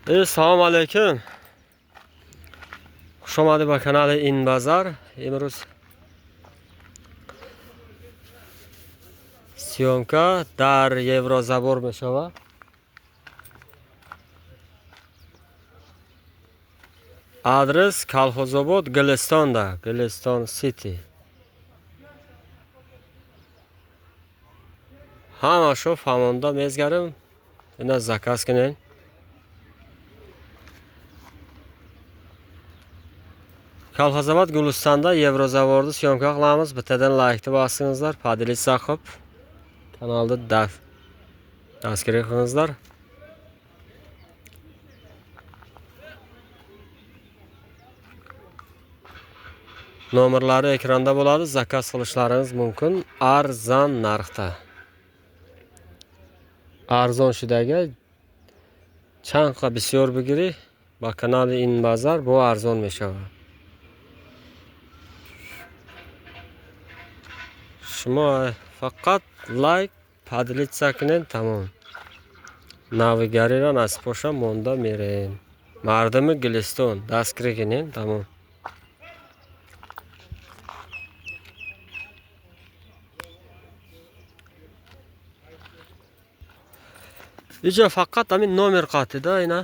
Assalomu alaykum. Xush omading ba kanali In Bazar. Imroz syomka dar Yevrozabor meshava. Adres Kolxozobod, Gulistonda, Guliston City. Hamma shu famonda mezgarim. Ina zakaz qiling. Kolxozobod Gulistonda Yevrozaborni syomka qilamiz. Bittadan like bosingizlar, podelitsiya qilib kanalda dastgir qilingizlar. Nomerlari ekranda bo'ladi. Zakaz qilishlaringiz mumkin. Arzon narxda. Arzon shidagi chanqa bisyor bigiri ba kanali In Bazar bu arzon meshava. Shuma faqat like podelitsiya qiling, tamom. Navigarira nasposha monda miren. Mardimi Guliston dastgir qiling, tamom. Ija faqat amin nomer qatida ina.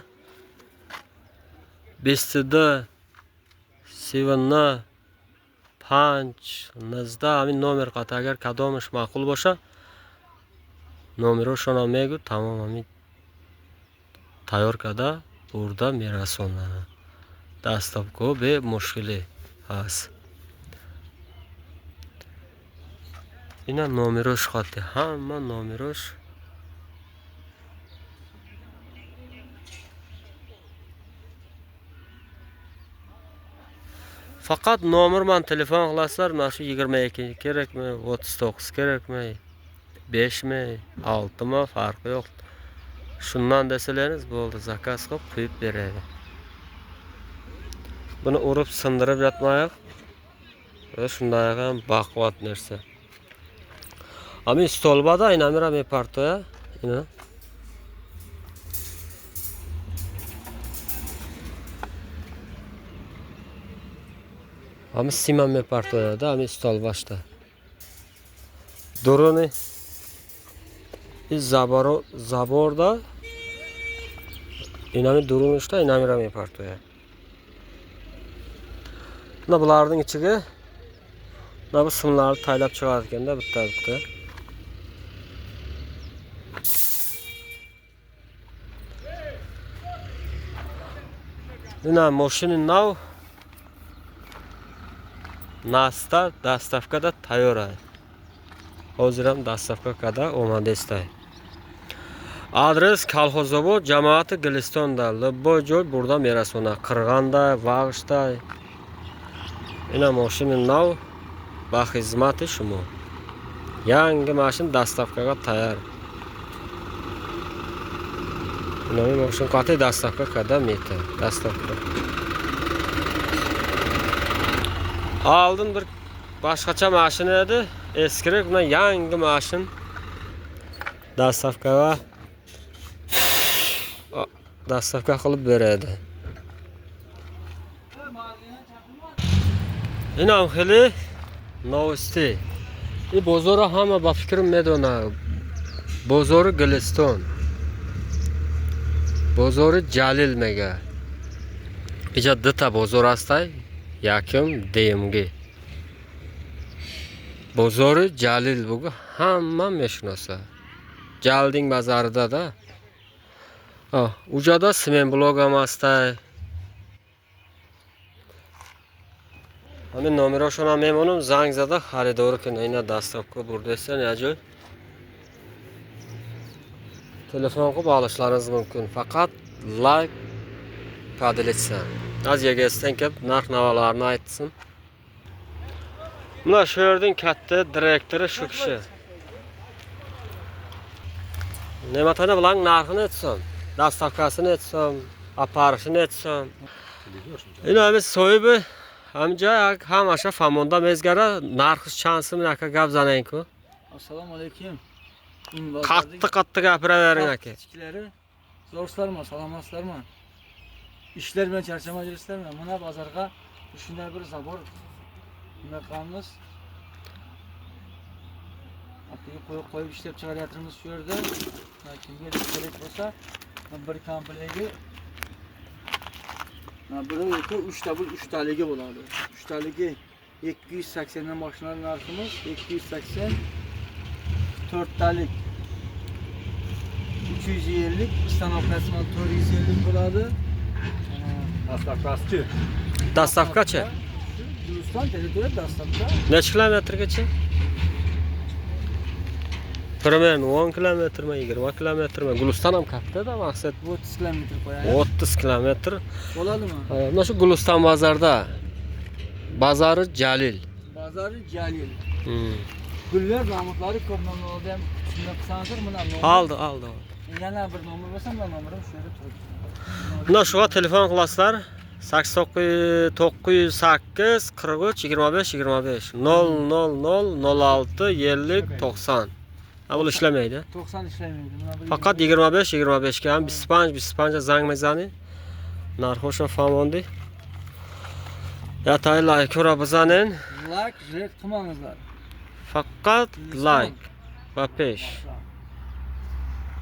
Bestida Sevinna Punch nazda amin nomer qati agar kadomish ma'qul bo'lsa nomero shona megu tamom amin tayyorkada burada merasonlana. Dastavko be mushkili has. Ina nomerosh qati hamma nomerosh faqat nomer man telefon qilasizlar, mana shu 22 kerakmi, 39 kerakmi, 5 mi, 6 mi farqi yo'q. Shundan desalaringiz bo'ldi, zakaz qilib qo'yib beradi. Buni urib sindirib yotmaylik. Va shunday ham baquvvat narsa. Ami stolbada inamira me partoya, ina. Ami siman me partoya da, ami stolbashda. Duruni zaborda inami durunishda inamira me partoya. Buna bularning ichiga mana bu simlarni taylab chiqar ekanda bitta. Ina mashina nav nasta dastavkada tayyor. Hozir ham dastavkada omadestay. Adres Kolxozobod jamoati Gulistonda, Libboy joy burada merasona, Qirg'anda, Vag'ishda. Ina mashina nav ba xizmati shuma. Yangi mashina dastavkaga tayyor. Ina mashina qat'iy dastavka qadam etdi. Dastavka. Aldım bir boshqacha mashina edi. Eskiroq, buna yangi mashina dastavka qilib beradi. Inam xili novosti. Bozori hamma ba fikrim medona. Bozori Guliston. Bozori Jalil mega. Ija dita bozor astay. Yakim DMG. Bozori Jalil bugu hamma meshnosa. Jalding bazarida da. Ujada simen blog ham astay. Amin nomeroshona memonum zang zada xaridor kina ina dastavka burdesa nejoy. Telefon qilib olishlaringiz mumkin. Faqat like podelitsiya. Az yegesdan kelib narx-navolarni aytsin. Mana shu yerning katta direktori shu kishi. Nematana bilan narxini aytsam, dastavkasini aytsam, aparishini aytsam. Ina biz so'yibi hamja hamasha famonda mezgara narxi chansimi aka gap zanangku. Assalomu alaykum. Qattiq gapiravering aka. Kichiklar zo'rsizlarmi, salomatsizlarmi? İşler bilan charchama jursizlarmi? Mana bozorga shunday bir zabor qilamiz. Atigi qo'yib ishlab chiqaryapmiz shu yerda. Kimga kerak bo'lsa, bir komplekti biri yoki 3 ta 3 taligi bo'ladi. 3 taligi 280 dan boshlanadi narximiz, 280 4 talik 350, stanoklasman 450 bo'ladi. Dastavkasi. Dastavkachi? Guliston territoriya dastavka. Necha kilometrgacha? Примерно 10 kilometrmi, 20 kilometrmi? Guliston ham katta-da, maqsad 30 kilometr qo'yadi. 30 kilometr. Bo'ladimi? Mana shu Guliston bozorida bozori Jalil. Bozori Jalil. Hmm. Gullar nomutlari ko'p nomlarda ham shunday qilsangiz, mana Aldı. yana bir nomer bo'lsa, mana nomerim shu yerda turibdi. Buna şuğa telefon qilasizlar. 8908 43 25 25 000 06 50 90. Ha bu işlemaydi. 90 ishlamaydi. Mana bir Fakat 25 ga ham bispanja zang mezani. Narxosha famondi. Yataylar ko'ra bizanin. like, red qilmangizlar. Fakat like va pesh.